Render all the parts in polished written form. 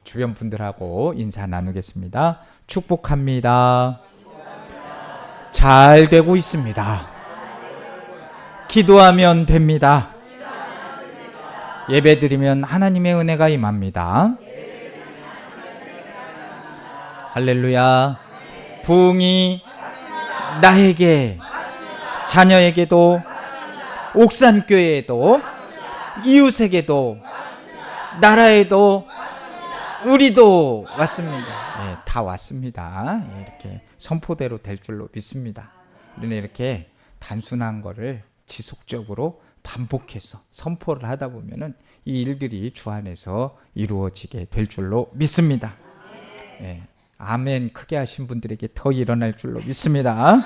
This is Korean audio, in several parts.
주변 분들하고 인사 나누겠습니다. 축복합니다. 잘 되고 있습니다. 기도하면 됩니다. 예배드리면 하나님의 은혜가 임합니다. 할렐루야. 부흥이 나에게, 자녀에게도, 옥산교회에도, 이웃에게도, 나라에도, 우리도 왔습니다. 네, 다 왔습니다. 네, 이렇게 선포대로 될 줄로 믿습니다. 우리는 이렇게 단순한 거를 지속적으로 반복해서 선포를 하다 보면은 이 일들이 주 안에서 이루어지게 될 줄로 믿습니다. 네, 아멘 크게 하신 분들에게 더 일어날 줄로 믿습니다.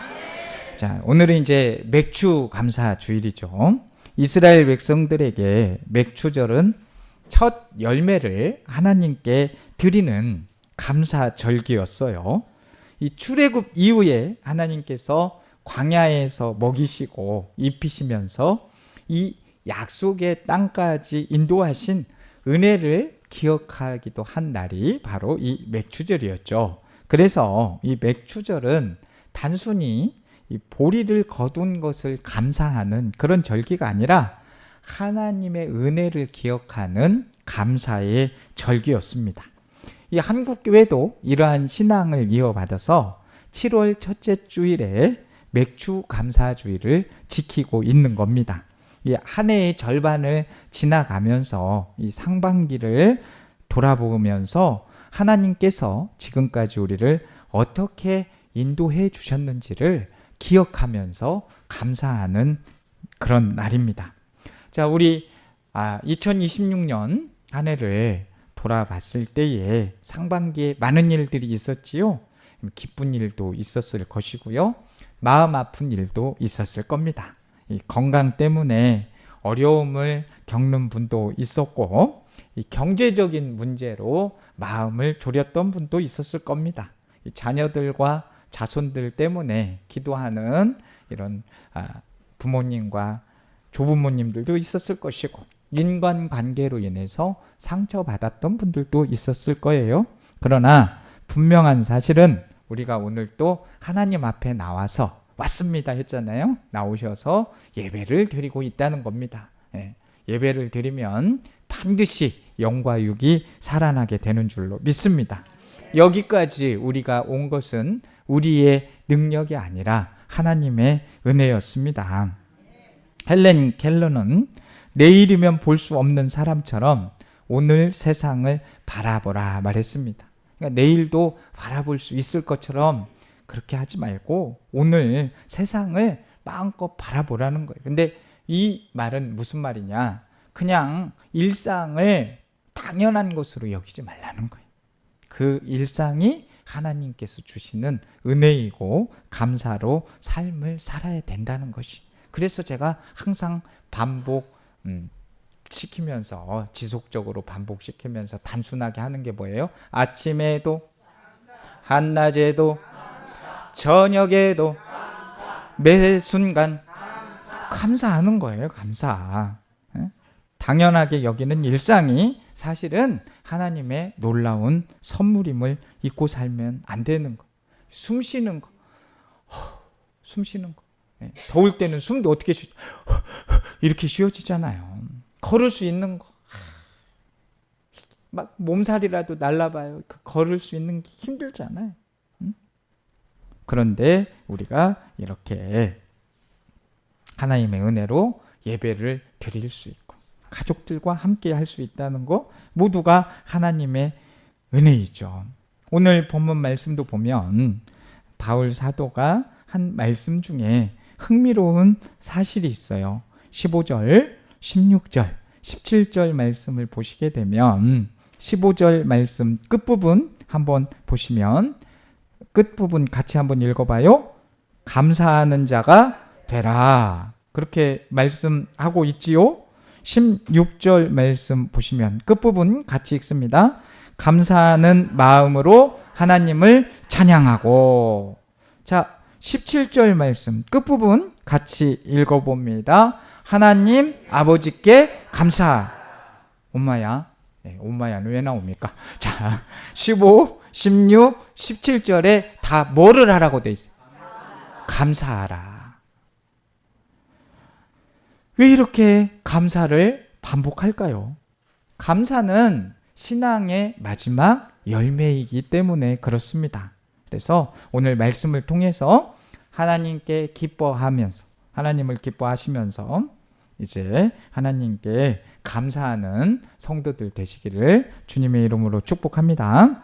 자, 오늘은 이제 맥주 감사 주일이죠. 이스라엘 백성들에게 맥주절은 첫 열매를 하나님께 드리는 감사절기였어요. 이 출애굽 이후에 하나님께서 광야에서 먹이시고 입히시면서 이 약속의 땅까지 인도하신 은혜를 기억하기도 한 날이 바로 이 맥주절이었죠. 그래서 이 맥주절은 단순히 이 보리를 거둔 것을 감사하는 그런 절기가 아니라 하나님의 은혜를 기억하는 감사의 절기였습니다. 이 한국교회도 이러한 신앙을 이어받아서 7월 첫째 주일에 맥주 감사주일을 지키고 있는 겁니다. 이 한 해의 절반을 지나가면서 이 상반기를 돌아보면서 하나님께서 지금까지 우리를 어떻게 인도해 주셨는지를 기억하면서 감사하는 그런 날입니다. 자, 우리 2026년 한 해를 돌아봤을 때에 상반기에 많은 일들이 있었지요. 기쁜 일도 있었을 것이고요. 마음 아픈 일도 있었을 겁니다. 이 건강 때문에 어려움을 겪는 분도 있었고, 이 경제적인 문제로 마음을 졸였던 분도 있었을 겁니다. 이 자녀들과 자손들 때문에 기도하는 이런 부모님과 조부모님들도 있었을 것이고, 인간관계로 인해서 상처받았던 분들도 있었을 거예요. 그러나 분명한 사실은 우리가 오늘 또 하나님 앞에 나와서 왔습니다 했잖아요. 나오셔서 예배를 드리고 있다는 겁니다. 예배를 드리면 반드시 영과 육이 살아나게 되는 줄로 믿습니다. 여기까지 우리가 온 것은 우리의 능력이 아니라 하나님의 은혜였습니다. 헬렌 켈러는 내일이면 볼 수 없는 사람처럼 오늘 세상을 바라보라 말했습니다. 그러니까 내일도 바라볼 수 있을 것처럼 그렇게 하지 말고 오늘 세상을 마음껏 바라보라는 거예요. 근데 이 말은 무슨 말이냐? 그냥 일상을 당연한 것으로 여기지 말라는 거예요. 그 일상이 하나님께서 주시는 은혜이고 감사로 삶을 살아야 된다는 것이. 그래서 제가 항상 시키면서 지속적으로 반복시키면서 단순하게 하는 게 뭐예요? 아침에도, 한낮에도, 저녁에도, 매 순간 감사하는 거예요. 감사. 당연하게 여기는 일상이 사실은 하나님의 놀라운 선물임을 잊고 살면 안 되는 거. 숨 쉬는 거. 숨 쉬는 거. 더울 때는 숨도 어떻게 이렇게 쉬어지잖아요. 걸을 수 있는 거. 막 몸살이라도 날라봐요. 걸을 수 있는 게 힘들잖아요. 그런데 우리가 이렇게 하나님의 은혜로 예배를 드릴 수 있고 가족들과 함께 할 수 있다는 거 모두가 하나님의 은혜이죠. 오늘 본문 말씀도 보면 바울 사도가 한 말씀 중에 흥미로운 사실이 있어요. 15절, 16절, 17절 말씀을 보시게 되면 15절 말씀 끝부분 한번 보시면 끝부분 같이 한번 읽어봐요. 감사하는 자가 되라. 그렇게 말씀하고 있지요. 16절 말씀 보시면 끝부분 같이 읽습니다. 감사하는 마음으로 하나님을 찬양하고. 자, 17절 말씀 끝부분 같이 읽어봅니다. 하나님 아버지께 감사. 엄마야, 엄마야는 왜 나옵니까? 자, 15, 16, 17절에 다 뭐를 하라고 돼 있어요? 감사하라. 왜 이렇게 감사를 반복할까요? 감사는 신앙의 마지막 열매이기 때문에 그렇습니다. 그래서 오늘 말씀을 통해서 하나님께 기뻐하면서, 하나님을 기뻐하시면서 이제 하나님께 감사하는 성도들 되시기를 주님의 이름으로 축복합니다.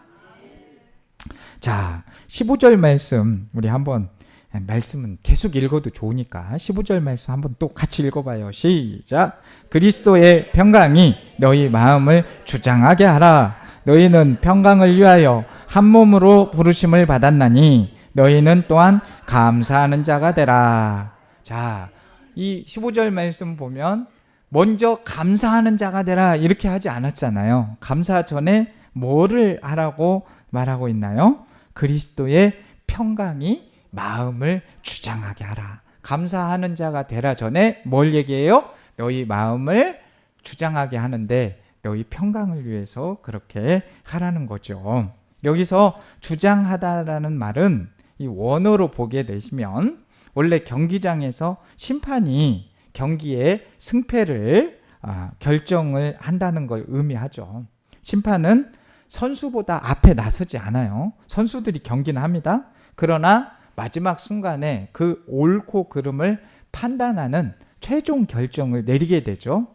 자, 15절 말씀 우리 한번, 말씀은 계속 읽어도 좋으니까 15절 말씀 한번 또 같이 읽어봐요. 시작. 그리스도의 평강이 너희 마음을 주장하게 하라. 너희는 평강을 위하여 한 몸으로 부르심을 받았나니 너희는 또한 감사하는 자가 되라. 자, 이 15절 말씀 보면 먼저 감사하는 자가 되라 이렇게 하지 않았잖아요. 감사 전에 뭐를 하라고 말하고 있나요? 그리스도의 평강이 마음을 주장하게 하라. 감사하는 자가 되라 전에 뭘 얘기해요? 너희 마음을 주장하게 하는데 너희 평강을 위해서 그렇게 하라는 거죠. 여기서 주장하다라는 말은 이 원어로 보게 되시면 원래 경기장에서 심판이 경기의 승패를 결정을 한다는 걸 의미하죠. 심판은 선수보다 앞에 나서지 않아요. 선수들이 경기는 합니다. 그러나 마지막 순간에 그 옳고 그름을 판단하는 최종 결정을 내리게 되죠.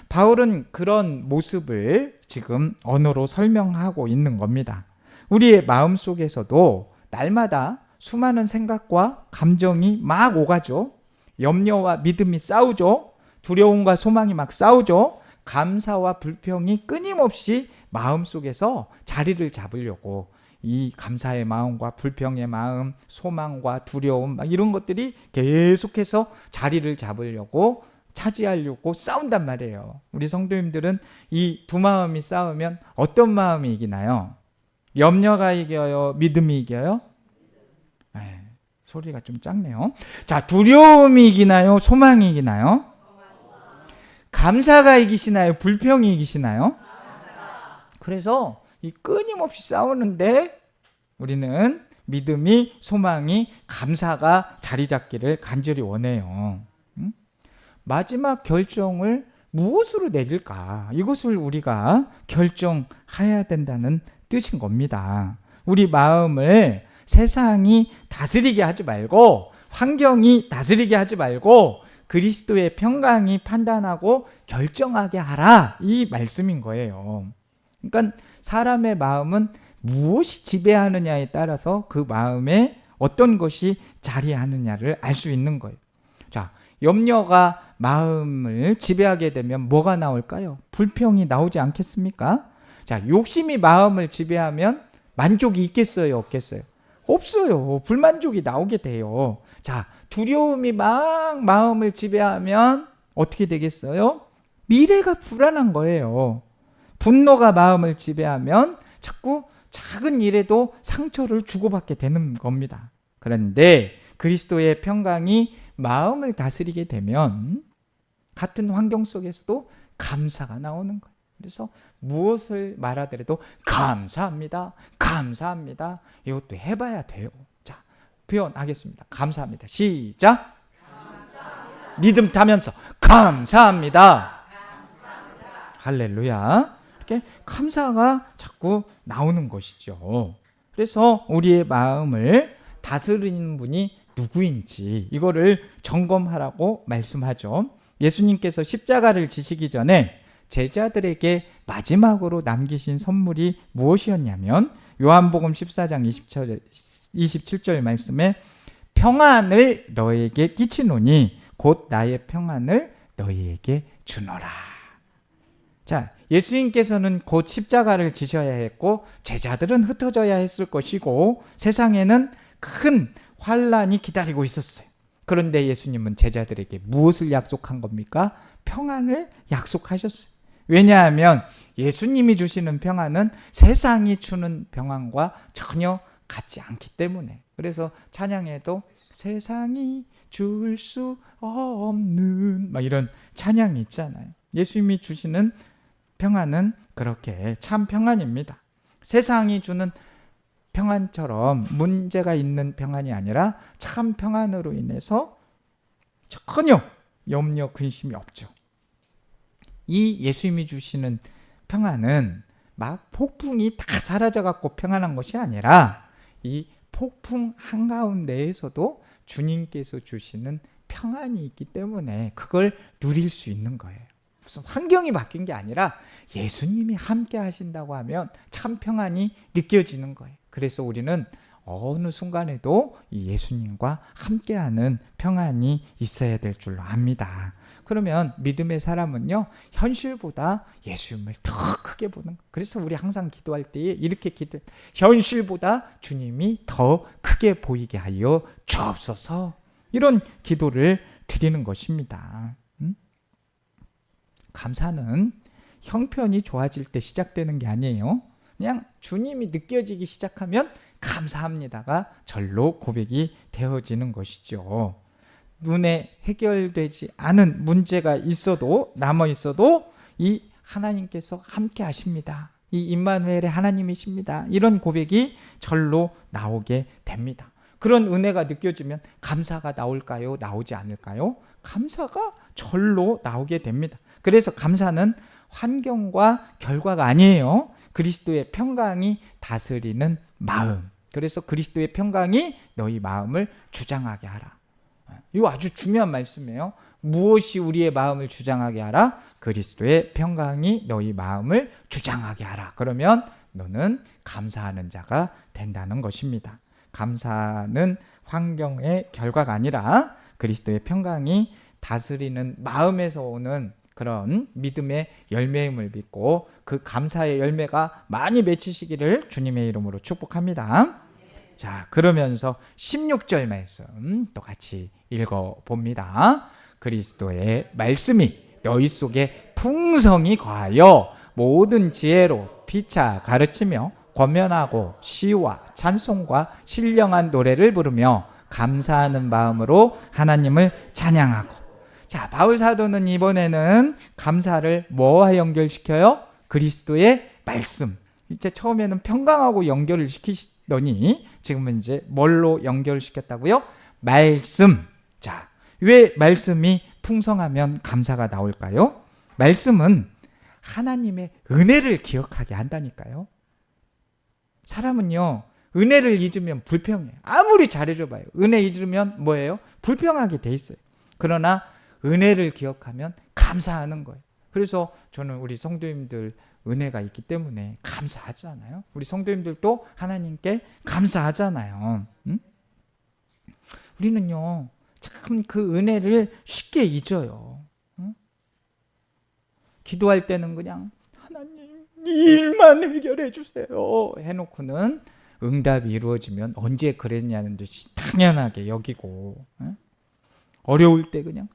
바울은 그런 모습을 지금 언어로 설명하고 있는 겁니다. 우리의 마음 속에서도 날마다 수많은 생각과 감정이 막 오가죠. 염려와 믿음이 싸우죠. 두려움과 소망이 막 싸우죠. 감사와 불평이 끊임없이 마음속에서 자리를 잡으려고 이 감사의 마음과 불평의 마음, 소망과 두려움 막 이런 것들이 계속해서 자리를 잡으려고 차지하려고 싸운단 말이에요. 우리 성도님들은 이 두 마음이 싸우면 어떤 마음이 이기나요? 염려가 이겨요? 믿음이 이겨요? 소리가 좀 작네요. 자, 두려움이 이기나요? 소망이 이기나요? 감사가 이기시나요? 불평이 이기시나요? 그래서 이 끊임없이 싸우는데 우리는 믿음이, 소망이, 감사가 자리 잡기를 간절히 원해요. 마지막 결정을 무엇으로 내릴까? 이것을 우리가 결정해야 된다는 뜻인 겁니다. 우리 마음을 세상이 다스리게 하지 말고, 환경이 다스리게 하지 말고 그리스도의 평강이 판단하고 결정하게 하라, 이 말씀인 거예요. 그러니까 사람의 마음은 무엇이 지배하느냐에 따라서 그 마음에 어떤 것이 자리하느냐를 알 수 있는 거예요. 자, 염려가 마음을 지배하게 되면 뭐가 나올까요? 불평이 나오지 않겠습니까? 자, 욕심이 마음을 지배하면 만족이 있겠어요? 없겠어요? 없어요. 불만족이 나오게 돼요. 자, 두려움이 막 마음을 지배하면 어떻게 되겠어요? 미래가 불안한 거예요. 분노가 마음을 지배하면 자꾸 작은 일에도 상처를 주고받게 되는 겁니다. 그런데 그리스도의 평강이 마음을 다스리게 되면 같은 환경 속에서도 감사가 나오는 거예요. 그래서 무엇을 말하더라도 감사합니다. 감사합니다. 이것도 해봐야 돼요. 자, 표현하겠습니다. 감사합니다. 시작. 감사합니다. 리듬 타면서 감사합니다. 감사합니다. 할렐루야. 이렇게 감사가 자꾸 나오는 것이죠. 그래서 우리의 마음을 다스리는 분이 누구인지 이거를 점검하라고 말씀하죠. 예수님께서 십자가를 지시기 전에 제자들에게 마지막으로 남기신 선물이 무엇이었냐면 요한복음 14장 27절 말씀에 평안을 너에게 끼치노니 곧 나의 평안을 너희에게 주노라. 자, 예수님께서는 곧 십자가를 지셔야 했고 제자들은 흩어져야 했을 것이고 세상에는 큰 환란이 기다리고 있었어요. 그런데 예수님은 제자들에게 무엇을 약속한 겁니까? 평안을 약속하셨어요. 왜냐하면 예수님이 주시는 평안은 세상이 주는 평안과 전혀 같지 않기 때문에. 그래서 찬양에도 세상이 줄 수 없는 막 이런 찬양이 있잖아요. 예수님이 주시는 평안은 그렇게 참 평안입니다. 세상이 주는 평안처럼 문제가 있는 평안이 아니라 참 평안으로 인해서 전혀 염려 근심이 없죠. 이 예수님이 주시는 평안은 막 폭풍이 다 사라져갖고 평안한 것이 아니라 이 폭풍 한가운데에서도 주님께서 주시는 평안이 있기 때문에 그걸 누릴 수 있는 거예요. 무슨 환경이 바뀐 게 아니라 예수님이 함께 하신다고 하면 참 평안이 느껴지는 거예요. 그래서 우리는 어느 순간에도 이 예수님과 함께하는 평안이 있어야 될 줄로 압니다. 그러면 믿음의 사람은요, 현실보다 예수님을 더 크게 보는 거예요. 그래서 우리 항상 기도할 때에 이렇게 기도해요. 현실보다 주님이 더 크게 보이게 하여 주옵소서. 이런 기도를 드리는 것입니다. 감사는 형편이 좋아질 때 시작되는 게 아니에요. 그냥 주님이 느껴지기 시작하면 감사합니다가 절로 고백이 되어지는 것이죠. 눈에 해결되지 않은 문제가 있어도 남아 있어도 이 하나님께서 함께 하십니다. 이 임마누엘의 하나님이십니다. 이런 고백이 절로 나오게 됩니다. 그런 은혜가 느껴지면 감사가 나올까요? 나오지 않을까요? 감사가 절로 나오게 됩니다. 그래서 감사는 환경과 결과가 아니에요. 그리스도의 평강이 다스리는 마음. 그래서 그리스도의 평강이 너희 마음을 주장하게 하라. 이거 아주 중요한 말씀이에요. 무엇이 우리의 마음을 주장하게 하라? 그리스도의 평강이 너희 마음을 주장하게 하라. 그러면 너는 감사하는 자가 된다는 것입니다. 감사는 환경의 결과가 아니라 그리스도의 평강이 다스리는 마음에서 오는 그런 믿음의 열매임을 믿고 그 감사의 열매가 많이 맺히시기를 주님의 이름으로 축복합니다. 자, 그러면서 16절 말씀 또 같이 읽어봅니다. 그리스도의 말씀이 너희 속에 풍성히 거하여 모든 지혜로 피차 가르치며 권면하고 시와 찬송과 신령한 노래를 부르며 감사하는 마음으로 하나님을 찬양하고. 자, 바울 사도는 이번에는 감사를 뭐와 연결시켜요? 그리스도의 말씀. 이제 처음에는 평강하고 연결을 시키더니 지금은 이제 뭘로 연결시켰다고요? 말씀. 자, 왜 말씀이 풍성하면 감사가 나올까요? 말씀은 하나님의 은혜를 기억하게 한다니까요. 사람은요, 은혜를 잊으면 불평해요. 아무리 잘해줘봐요. 은혜 잊으면 뭐예요? 불평하게 돼 있어요. 그러나 은혜를 기억하면 감사하는 거예요. 그래서 저는 우리 성도님들 은혜가 있기 때문에 감사하잖아요. 우리 성도님들도 하나님께 감사하잖아요. 응? 우리는요, 참 그 은혜를 쉽게 잊어요. 응? 기도할 때는 그냥 하나님 이 일만 해결해 주세요 해놓고는 응답이 이루어지면 언제 그랬냐는 듯이 당연하게 여기고, 응? 어려울 때 그냥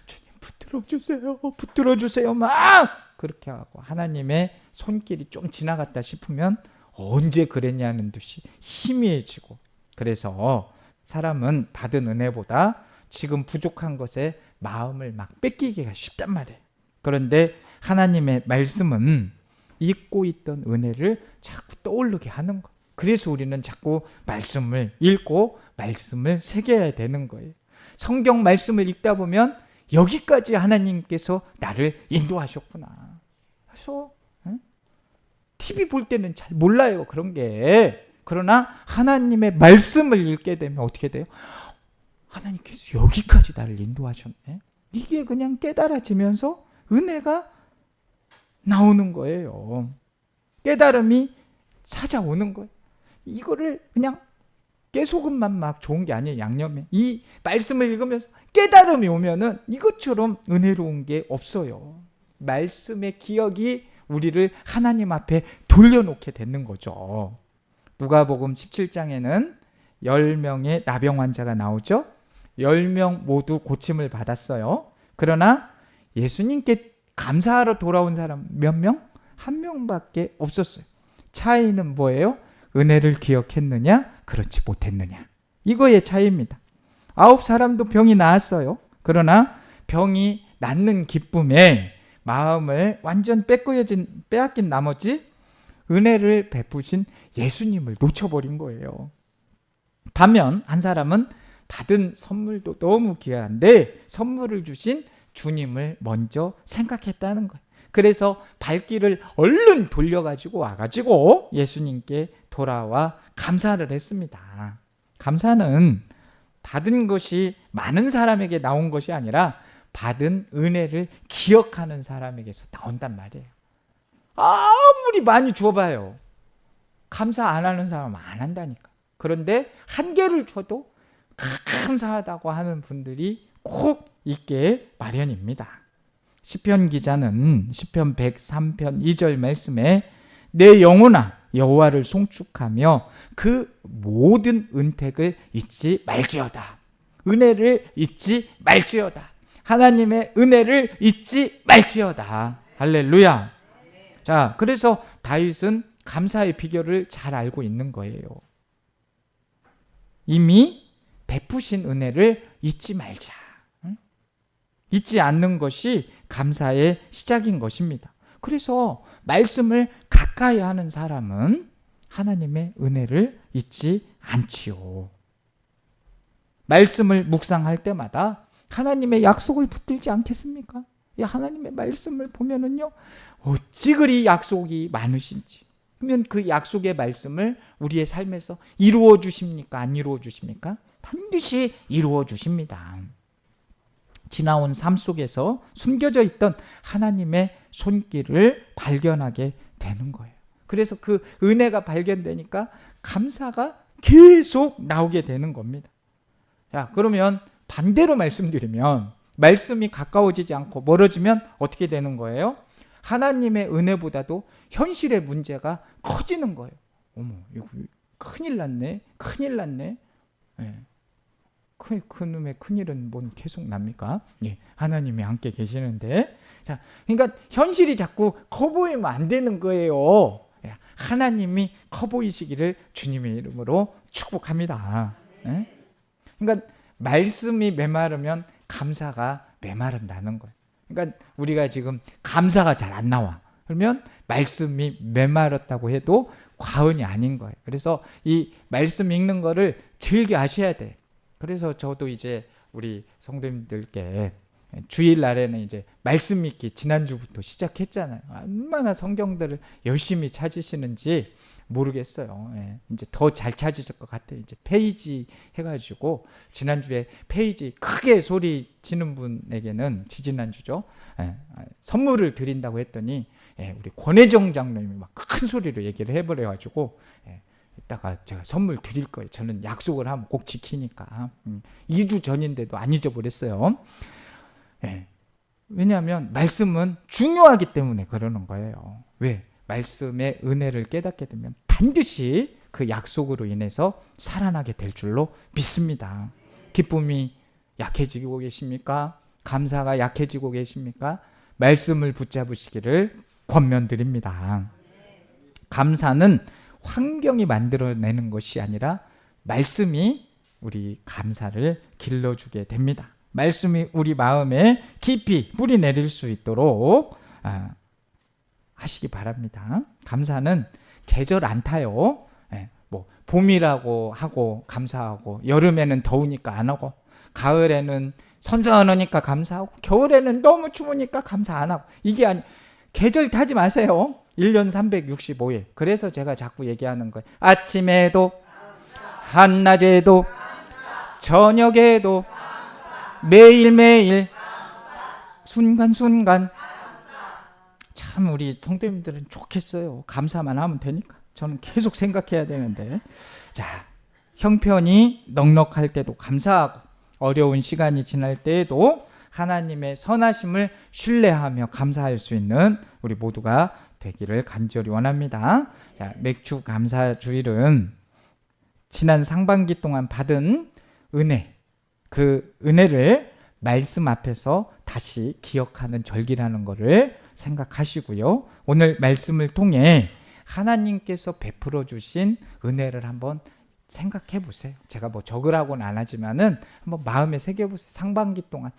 주님 붙들어 주세요 막 그렇게 하고 하나님의 손길이 좀 지나갔다 싶으면 언제 그랬냐는 듯이 희미해지고. 그래서 사람은 받은 은혜보다 지금 부족한 것에 마음을 막 뺏기기가 쉽단 말이에요. 그런데 하나님의 말씀은 잊고 있던 은혜를 자꾸 떠오르게 하는 거예요. 그래서 우리는 자꾸 말씀을 읽고 말씀을 새겨야 되는 거예요. 성경 말씀을 읽다 보면 여기까지 하나님께서 나를 인도하셨구나. 그래서 TV 볼 때는 잘 몰라요, 그런 게. 그러나 하나님의 말씀을 읽게 되면 어떻게 돼요? 하나님께서 여기까지 나를 인도하셨네. 이게 그냥 깨달아지면서 은혜가 나오는 거예요. 깨달음이 찾아오는 거예요. 이거를 그냥 깨소금만 막 좋은 게 아니에요. 양념에. 이 말씀을 읽으면서 깨달음이 오면은 이것처럼 은혜로운 게 없어요. 말씀의 기억이 우리를 하나님 앞에 돌려놓게 되는 거죠. 누가복음 17장에는 10명의 나병 환자가 나오죠. 10명 모두 고침을 받았어요. 그러나 예수님께 감사하러 돌아온 사람 몇 명? 한 명밖에 없었어요. 차이는 뭐예요? 은혜를 기억했느냐? 그렇지 못했느냐? 이거의 차이입니다. 9 사람도 병이 나았어요. 그러나 병이 낫는 기쁨에 마음을 완전 빼앗긴 나머지 은혜를 베푸신 예수님을 놓쳐버린 거예요. 반면 한 사람은 받은 선물도 너무 귀한데 선물을 주신 주님을 먼저 생각했다는 거예요. 그래서 발길을 얼른 돌려가지고 와가지고 예수님께 돌아와 감사를 했습니다. 감사는 받은 것이 많은 사람에게 나온 것이 아니라 받은 은혜를 기억하는 사람에게서 나온단 말이에요. 아무리 많이 줘봐요. 감사 안 하는 사람은 안 한다니까. 그런데 한 개를 줘도 감사하다고 하는 분들이 꼭 있게 마련입니다. 시편 기자는 시편 103편 2절 말씀에 내 영혼아 여호와를 송축하며 그 모든 은택을 잊지 말지어다. 은혜를 잊지 말지어다. 하나님의 은혜를 잊지 말지어다. 할렐루야. 자, 그래서 다윗은 감사의 비결을 잘 알고 있는 거예요. 이미 베푸신 은혜를 잊지 말자. 잊지 않는 것이 감사의 시작인 것입니다. 그래서 말씀을 가까이 하는 사람은 하나님의 은혜를 잊지 않지요. 말씀을 묵상할 때마다 하나님의 약속을 붙들지 않겠습니까? 이 하나님의 말씀을 보면은요, 어찌 그리 약속이 많으신지. 그러면 그 약속의 말씀을 우리의 삶에서 이루어 주십니까? 안 이루어 주십니까? 반드시 이루어 주십니다. 지나온 삶 속에서 숨겨져 있던 하나님의 손길을 발견하게 되는 거예요. 그래서 그 은혜가 발견되니까 감사가 계속 나오게 되는 겁니다. 자, 그러면 반대로 말씀드리면 말씀이 가까워지지 않고 멀어지면 어떻게 되는 거예요? 하나님의 은혜보다도 현실의 문제가 커지는 거예요. 어머, 이거 큰일 났네. 큰일 났네. 예. 그놈의 큰일은 뭔 계속 납니까? 예, 하나님이 함께 계시는데. 자, 그러니까 현실이 자꾸 커 보이면 안 되는 거예요. 예, 하나님이 커 보이시기를 주님의 이름으로 축복합니다. 예? 그러니까 말씀이 메마르면 감사가 메마른다는 거예요. 그러니까 우리가 지금 감사가 잘 안 나와. 그러면 말씀이 메마르다고 해도 과언이 아닌 거예요. 그래서 이 말씀 읽는 거를 즐겨 하셔야 돼. 그래서 저도 이제 우리 성도님들께 주일날에는 이제 말씀 읽기 지난주부터 시작했잖아요. 얼마나 성경들을 열심히 찾으시는지 모르겠어요. 예, 이제 더 잘 찾으실 것 같아요. 이제 페이지 해가지고 지난주에 페이지 크게 소리 치는 분에게는 지지난주죠. 예, 선물을 드린다고 했더니 우리 권혜정 장로님이 막 큰 소리로 얘기를 해버려가지고 이따가 제가 선물 드릴 거예요. 저는 약속을 하면 꼭 지키니까. 2주 전인데도 안 잊어버렸어요. 예. 왜냐하면 말씀은 중요하기 때문에 그러는 거예요. 왜? 말씀의 은혜를 깨닫게 되면 반드시 그 약속으로 인해서 살아나게 될 줄로 믿습니다. 기쁨이 약해지고 계십니까? 감사가 약해지고 계십니까? 말씀을 붙잡으시기를 권면드립니다. 감사는 환경이 만들어내는 것이 아니라 말씀이 우리 감사를 길러주게 됩니다. 말씀이 우리 마음에 깊이 뿌리 내릴 수 있도록 하시기 바랍니다. 감사는 계절 안 타요. 뭐 봄이라고 하고 감사하고, 여름에는 더우니까 안 하고, 가을에는 선선하니까 감사하고, 겨울에는 너무 추우니까 감사 안 하고, 이게 계절 타지 마세요. 1년 365일. 그래서 제가 자꾸 얘기하는 거예요. 아침에도, 한낮에도, 저녁에도, 매일매일, 순간순간. 참 우리 성도님들은 좋겠어요. 감사만 하면 되니까. 저는 계속 생각해야 되는데. 자, 형편이 넉넉할 때도 감사하고, 어려운 시간이 지날 때에도 하나님의 선하심을 신뢰하며 감사할 수 있는 우리 모두가 되기를 간절히 원합니다. 자, 맥주 감사 주일은 지난 상반기 동안 받은 은혜, 그 은혜를 말씀 앞에서 다시 기억하는 절기라는 것을 생각하시고요. 오늘 말씀을 통해 하나님께서 베풀어 주신 은혜를 한번 생각해 보세요. 제가 뭐 적으라고는 안 하지만은 한번 마음에 새겨 보세요. 상반기 동안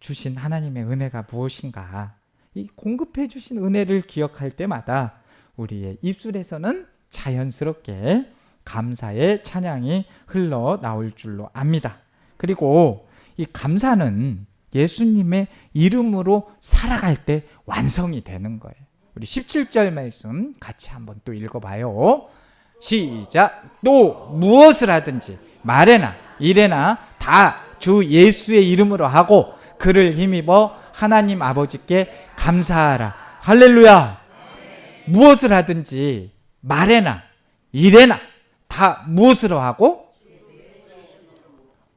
주신 하나님의 은혜가 무엇인가? 이 공급해 주신 은혜를 기억할 때마다 우리의 입술에서는 자연스럽게 감사의 찬양이 흘러나올 줄로 압니다. 그리고 이 감사는 예수님의 이름으로 살아갈 때 완성이 되는 거예요. 우리 17절 말씀 같이 한번 또 읽어봐요. 시작. 또 무엇을 하든지 말에나 일에나 다 주 예수의 이름으로 하고 그를 힘입어 하나님 아버지께 감사하라. 할렐루야. 무엇을 하든지 말에나 일에나 다 무엇으로 하고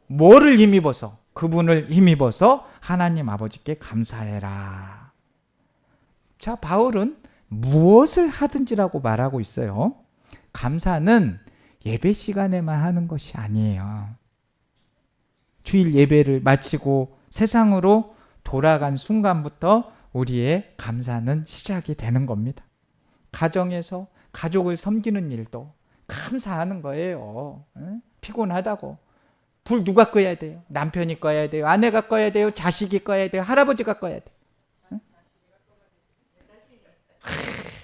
뭐를 힘입어서 그분을 힘입어서 하나님 아버지께 감사해라. 자, 바울은 무엇을 하든지라고 말하고 있어요. 감사는 예배 시간에만 하는 것이 아니에요. 주일 예배를 마치고 세상으로 돌아간 순간부터 우리의 감사는 시작이 되는 겁니다. 가정에서 가족을 섬기는 일도 감사하는 거예요. 피곤하다고. 불 누가 꺼야 돼요? 남편이 꺼야 돼요? 아내가 꺼야 돼요? 자식이 꺼야 돼요? 할아버지가 꺼야 돼요?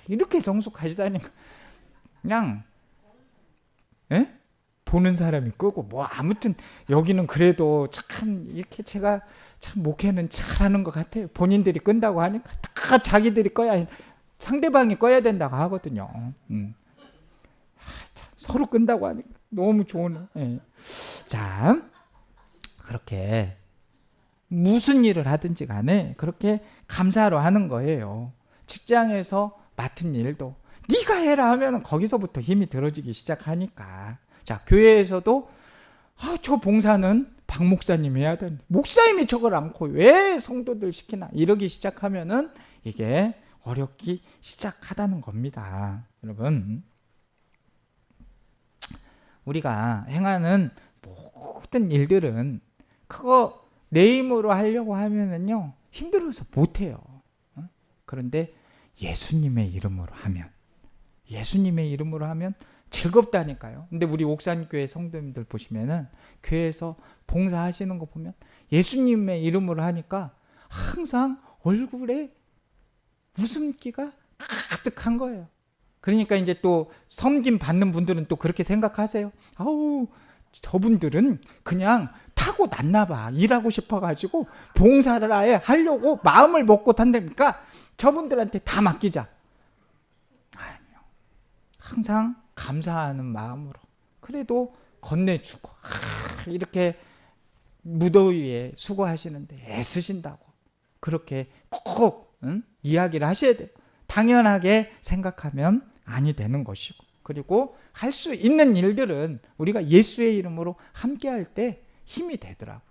이렇게 정숙하시다니까. 그냥 보는 사람이 끄고 뭐 아무튼 여기는 그래도 참 이렇게 제가 참 목회는 잘하는 것 같아요. 본인들이 끈다고 하니까 다 자기들이 꺼야 상대방이 꺼야 된다고 하거든요. 서로 끈다고 하니까 너무 좋은. 자, 그렇게 무슨 일을 하든지 간에 그렇게 감사로 하는 거예요. 직장에서 맡은 일도 네가 해라 하면 거기서부터 힘이 들어지기 시작하니까. 자, 교회에서도 저 봉사는 박 목사님이 해야 되는데 목사님이 저걸 않고 왜 성도들 시키나 이러기 시작하면은 이게 어렵기 시작하다는 겁니다. 여러분, 우리가 행하는 모든 일들은 그거 내 힘으로 하려고 하면은요 힘들어서 못해요. 그런데 예수님의 이름으로 하면 즐겁다니까요. 근데 우리 옥산교회 성도님들 보시면은 교회에서 봉사하시는 거 보면 예수님의 이름으로 하니까 항상 얼굴에 웃음기가 가득한 거예요. 그러니까 이제 또 섬김 받는 분들은 또 그렇게 생각하세요. 아우, 저분들은 그냥 타고 났나 봐. 일하고 싶어가지고 봉사를 아예 하려고 마음을 먹고 탄다니까 저분들한테 다 맡기자. 아니요. 항상 감사하는 마음으로 그래도 건네주고 이렇게 무더위에 수고하시는데 애쓰신다고 그렇게 꼭 이야기를 하셔야 돼요. 당연하게 생각하면 아니 되는 것이고, 그리고 할 수 있는 일들은 우리가 예수의 이름으로 함께 할 때 힘이 되더라고요.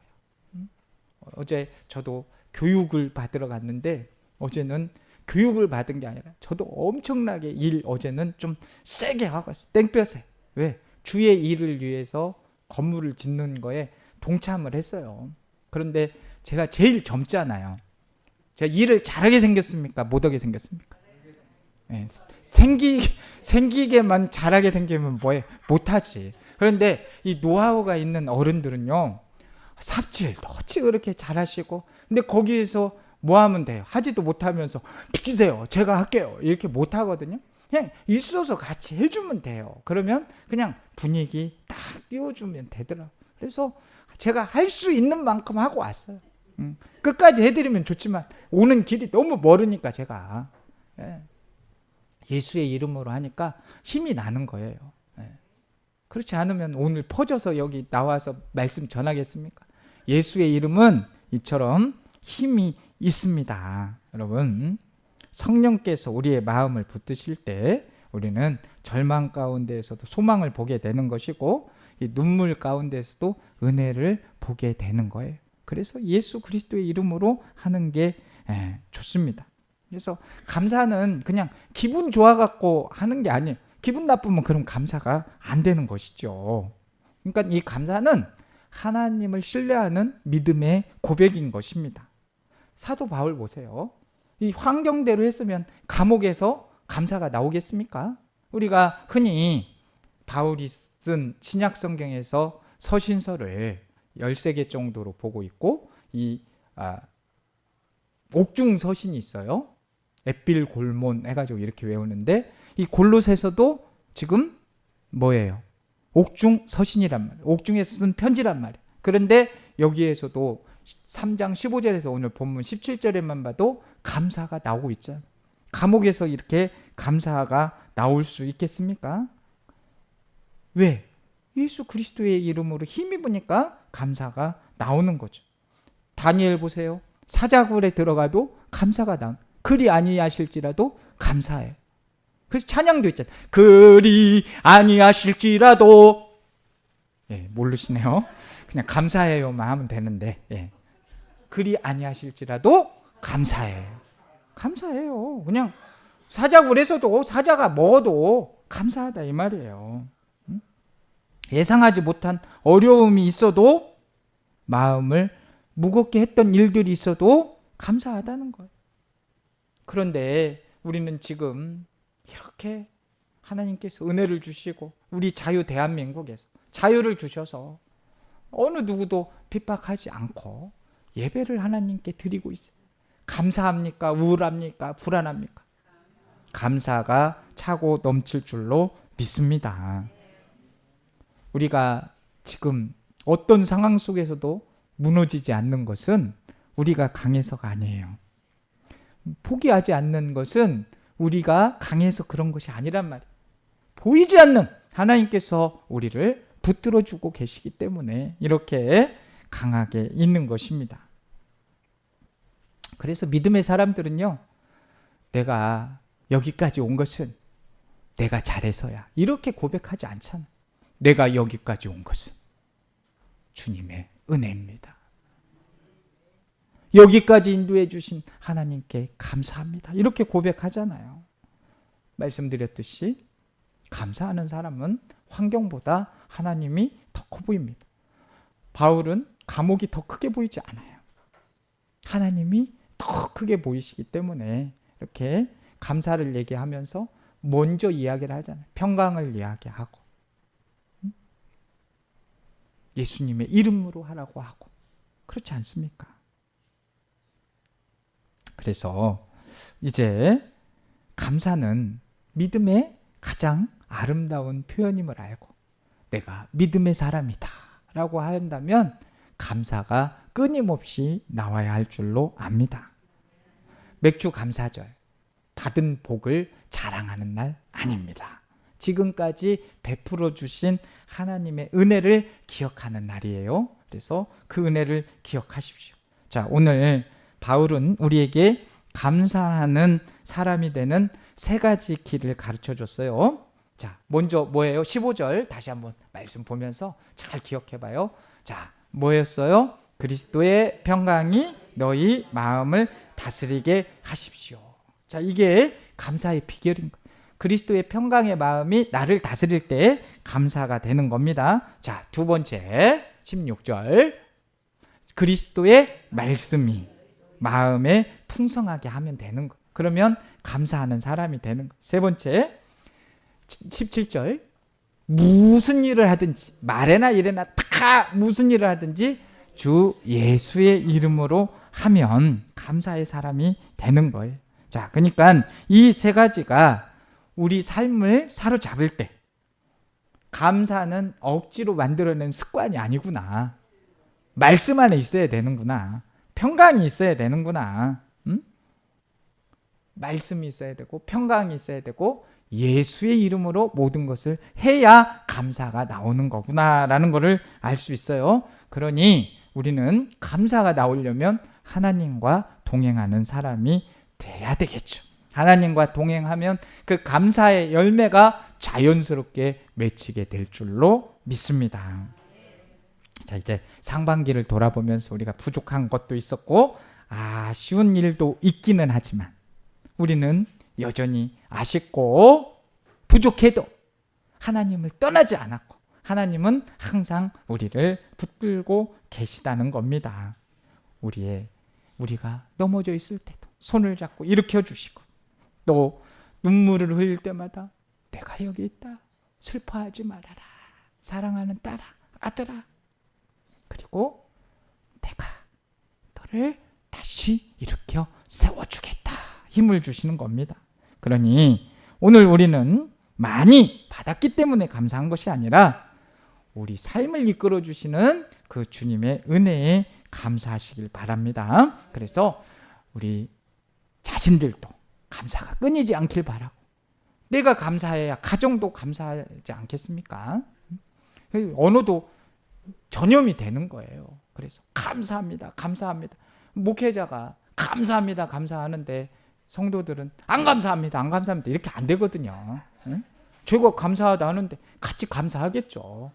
어제 저도 교육을 받으러 갔는데 어제는 교육을 받은 게 아니라 저도 엄청나게 어제는 좀 세게 하고 왔어요. 땡볕에. 왜? 주의 일을 위해서 건물을 짓는 거에 동참을 했어요. 그런데 제가 제일 젊잖아요. 제가 일을 잘하게 생겼습니까? 못하게 생겼습니까? 네, 생기게만 잘하게 생기면 뭐해? 못하지. 그런데 이 노하우가 있는 어른들은요, 삽질 어찌 그렇게 잘하시고, 근데 거기에서 뭐 하면 돼요? 하지도 못하면서 비키세요, 제가 할게요, 이렇게 못하거든요. 그냥 있어서 같이 해주면 돼요. 그러면 그냥 분위기 딱 띄워주면 되더라고요. 그래서 제가 할 수 있는 만큼 하고 왔어요. 끝까지 해드리면 좋지만 오는 길이 너무 멀으니까 제가 예수의 이름으로 하니까 힘이 나는 거예요. 그렇지 않으면 오늘 퍼져서 여기 나와서 말씀 전하겠습니까? 예수의 이름은 이처럼 힘이 있습니다. 여러분, 성령께서 우리의 마음을 붙드실 때 우리는 절망 가운데에서도 소망을 보게 되는 것이고, 이 눈물 가운데에서도 은혜를 보게 되는 거예요. 그래서 예수 그리스도의 이름으로 하는 게 좋습니다. 그래서 감사는 그냥 기분 좋아갖고 하는 게 아니에요. 기분 나쁘면 그럼 감사가 안 되는 것이죠. 그러니까 이 감사는 하나님을 신뢰하는 믿음의 고백인 것입니다. 사도 바울 보세요. 이 환경대로 했으면 감옥에서 감사가 나오겠습니까? 우리가 흔히 바울이 쓴 신약 성경에서 서신서를 13개 정도로 보고 있고, 이 옥중 서신이 있어요. 에필골몬 해가지고 이렇게 외우는데, 이 골로새서도 지금 뭐예요? 옥중 서신이란 말이에요. 옥중에서 쓴 편지란 말이에요. 그런데 여기에서도 3장 15절에서 오늘 본문 17절에만 봐도 감사가 나오고 있잖아요. 감옥에서 이렇게 감사가 나올 수 있겠습니까? 왜? 예수 그리스도의 이름으로 힘입으니까 감사가 나오는 거죠. 다니엘 보세요. 사자굴에 들어가도 감사가 나옵니다. 그리 아니하실지라도 감사해. 그래서 찬양도 있잖아요. 그리 아니하실지라도. 예, 모르시네요. 그냥 감사해요만 하면 되는데, 예. 그리 아니하실지라도 감사해. 감사해요. 그냥 사자굴에서도 사자가 먹어도 감사하다 이 말이에요. 예상하지 못한 어려움이 있어도, 마음을 무겁게 했던 일들이 있어도 감사하다는 거예요. 그런데 우리는 지금 이렇게 하나님께서 은혜를 주시고 우리 자유 대한민국에서 자유를 주셔서 어느 누구도 핍박하지 않고 예배를 하나님께 드리고 있어요. 감사합니까? 우울합니까? 불안합니까? 감사가 차고 넘칠 줄로 믿습니다. 우리가 지금 어떤 상황 속에서도 무너지지 않는 것은 우리가 강해서가 아니에요. 포기하지 않는 것은 우리가 강해서 그런 것이 아니란 말이에요. 보이지 않는 하나님께서 우리를 붙들어주고 계시기 때문에 이렇게 강하게 있는 것입니다. 그래서 믿음의 사람들은요, 내가 여기까지 온 것은 내가 잘해서야, 이렇게 고백하지 않잖아. 내가 여기까지 온 것은 주님의 은혜입니다. 여기까지 인도해 주신 하나님께 감사합니다. 이렇게 고백하잖아요. 말씀드렸듯이 감사하는 사람은 환경보다 하나님이 더 커 보입니다. 바울은 감옥이 더 크게 보이지 않아요. 하나님이 더 크게 보이시기 때문에 이렇게 감사를 얘기하면서 먼저 이야기를 하잖아요. 평강을 이야기하고 예수님의 이름으로 하라고 하고, 그렇지 않습니까? 그래서 이제 감사는 믿음의 가장 아름다운 표현임을 알고 내가 믿음의 사람이다 라고 한다면 감사가 끊임없이 나와야 할 줄로 압니다. 맥주 감사절, 받은 복을 자랑하는 날 아닙니다. 지금까지 베풀어 주신 하나님의 은혜를 기억하는 날이에요. 그래서 그 은혜를 기억하십시오. 자, 오늘 바울은 우리에게 감사하는 사람이 되는 세 가지 길을 가르쳐 줬어요. 자, 먼저 뭐예요? 15절 다시 한번 말씀 보면서 잘 기억해 봐요. 자, 뭐였어요? 그리스도의 평강이 너희 마음을 다스리게 하십시오. 자, 이게 감사의 비결인 거예요. 그리스도의 평강의 마음이 나를 다스릴 때 감사가 되는 겁니다. 자, 두 번째 16절 그리스도의 말씀이 마음에 풍성하게 하면 되는 거예요. 그러면 감사하는 사람이 되는 거예요. 세 번째 17절 무슨 일을 하든지 말에나 일에나 다 무슨 일을 하든지 주 예수의 이름으로 하면 감사의 사람이 되는 거예요. 자, 그러니까 이 세 가지가 우리 삶을 사로잡을 때 감사는 억지로 만들어낸 습관이 아니구나. 말씀 안에 있어야 되는구나. 평강이 있어야 되는구나. 응? 말씀이 있어야 되고 평강이 있어야 되고 예수의 이름으로 모든 것을 해야 감사가 나오는 거구나라는 것을 알 수 있어요. 그러니 우리는 감사가 나오려면 하나님과 동행하는 사람이 돼야 되겠죠. 하나님과 동행하면 그 감사의 열매가 자연스럽게 맺히게 될 줄로 믿습니다. 자, 이제 상반기를 돌아보면서 우리가 부족한 것도 있었고 아쉬운 일도 있기는 하지만 우리는 여전히 아쉽고 부족해도 하나님을 떠나지 않았고 하나님은 항상 우리를 붙들고 계시다는 겁니다. 우리가 넘어져 있을 때도 손을 잡고 일으켜 주시고 또 눈물을 흘릴 때마다 내가 여기 있다. 슬퍼하지 말아라. 사랑하는 딸아, 아들아. 그리고 내가 너를 다시 일으켜 세워주겠다. 힘을 주시는 겁니다. 그러니 오늘 우리는 많이 받았기 때문에 감사한 것이 아니라 우리 삶을 이끌어 주시는 그 주님의 은혜에 감사하시길 바랍니다. 그래서 우리 자신들도 감사가 끊이지 않길 바라고, 내가 감사해야 가정도 감사하지 않겠습니까? 언어도 전염이 되는 거예요. 그래서 감사합니다, 감사합니다. 목회자가 감사합니다, 감사하는데 성도들은 안 감사합니다, 안 감사합니다, 이렇게 안 되거든요. 제가 감사하다 하는데 같이 감사하겠죠.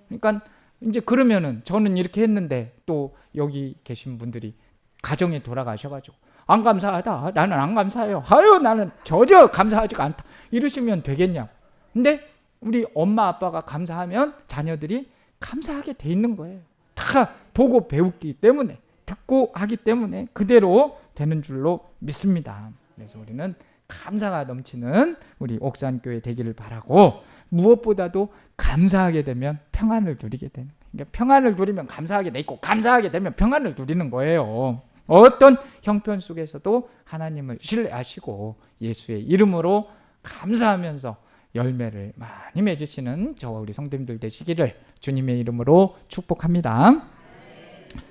그러니까 이제 그러면은 저는 이렇게 했는데 또 여기 계신 분들이 가정에 돌아가셔가지고 안 감사하다, 나는 안 감사해요, 아유 나는 저저 감사하지가 않다, 이러시면 되겠냐고. 근데 우리 엄마 아빠가 감사하면 자녀들이 감사하게 돼 있는 거예요. 다 보고 배우기 때문에, 듣고 하기 때문에 그대로 되는 줄로 믿습니다. 그래서 우리는 감사가 넘치는 우리 옥산교회 되기를 바라고, 무엇보다도 감사하게 되면 평안을 누리게 되는 거예요. 그러니까 평안을 누리면 감사하게 돼 있고, 감사하게 되면 평안을 누리는 거예요. 어떤 형편 속에서도 하나님을 신뢰하시고 예수의 이름으로 감사하면서 열매를 많이 맺으시는 저와 우리 성도님들 되시기를 주님의 이름으로 축복합니다.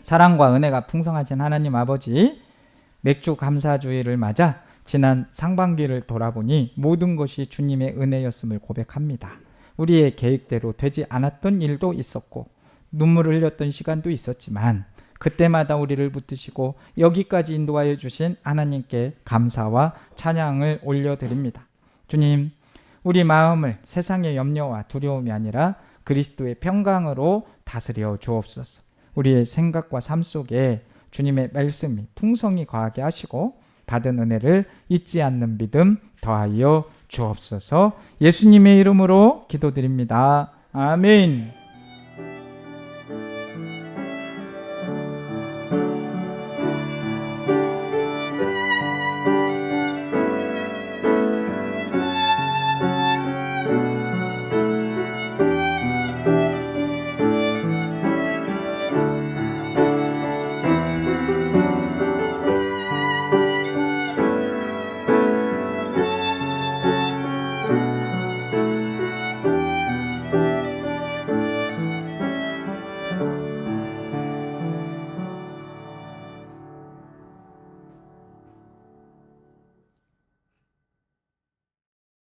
사랑과 은혜가 풍성하신 하나님 아버지, 맥주 감사주의를 맞아 지난 상반기를 돌아보니 모든 것이 주님의 은혜였음을 고백합니다. 우리의 계획대로 되지 않았던 일도 있었고 눈물을 흘렸던 시간도 있었지만 그때마다 우리를 붙드시고 여기까지 인도하여 주신 하나님께 감사와 찬양을 올려드립니다. 주님, 우리 마음을 세상의 염려와 두려움이 아니라 그리스도의 평강으로 다스려 주옵소서. 우리의 생각과 삶 속에 주님의 말씀이 풍성히 거하게 하시고 받은 은혜를 잊지 않는 믿음 더하여 주옵소서. 예수님의 이름으로 기도드립니다. 아멘.